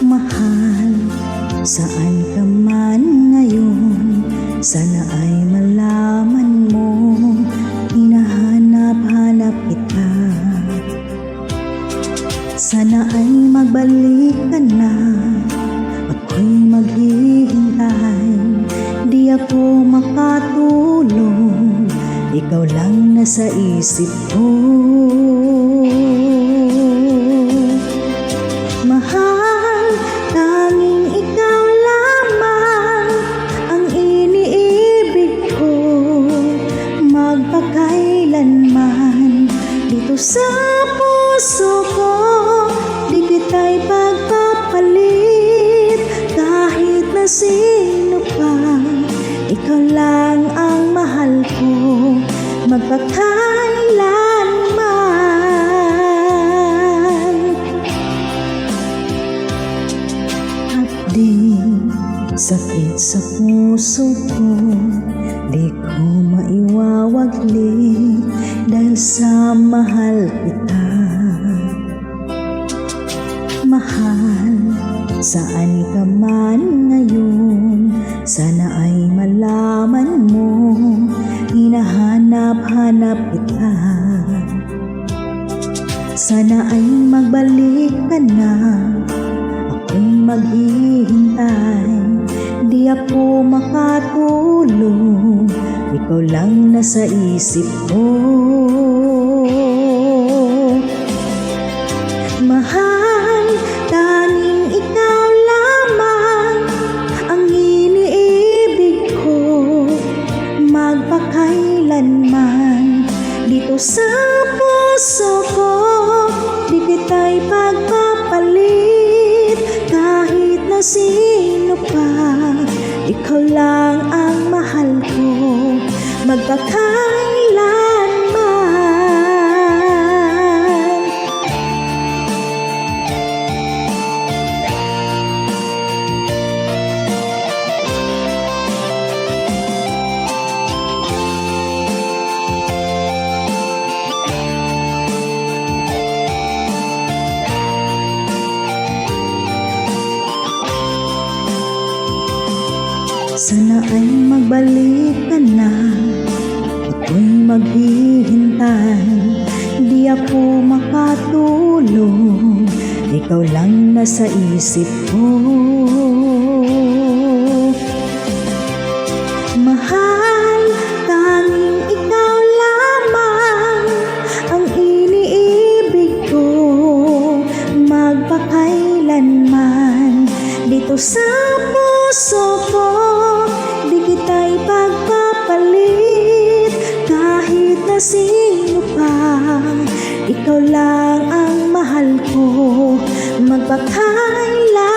Mahal, saan ka man ngayon? Sana ay malaman mo, hinahanap-hanap kita. Sana ay magbalik ka na, ako'y maghihintay. Di ako makatulog, ikaw lang nasa isip ko. Mahal, tanging ikaw lamang ang iniibig ko, magpakailanman. Dito sa puso ko, di kita'y pagpapalit. Kahit na sino pa, ikaw lang ang mahal ko, magpakailanman. Hapding sakit sa puso ko, di ko maiwawagli dahil sa mahal kita. Mahal, saan ka man ngayon? Sana ay malaman mo, hinahanap-hanap kita. Sana ay magbalik ka na, ako'y maghihintay. Di ako makatulog, ikaw lang nasa isip ko. Mahal, tanging ikaw lamang ang iniibig ko, magpakailanman. Dito sa puso ko, di kita'y pagpapalit. Kahit na sino pa, ikaw lang ang mahal ko, magpakailanman. Sana ay magbalik ka na, ako'y maghihintay. Di ako makatulog, ikaw lang nasa isip ko. Mahal, tanging ikaw lamang ang iniibig ko, magpakailanman. Dito sa puso ko, di kita'y pagpapalit. Kahit na sino pa, ikaw lang ang mahal ko, magpakailanman.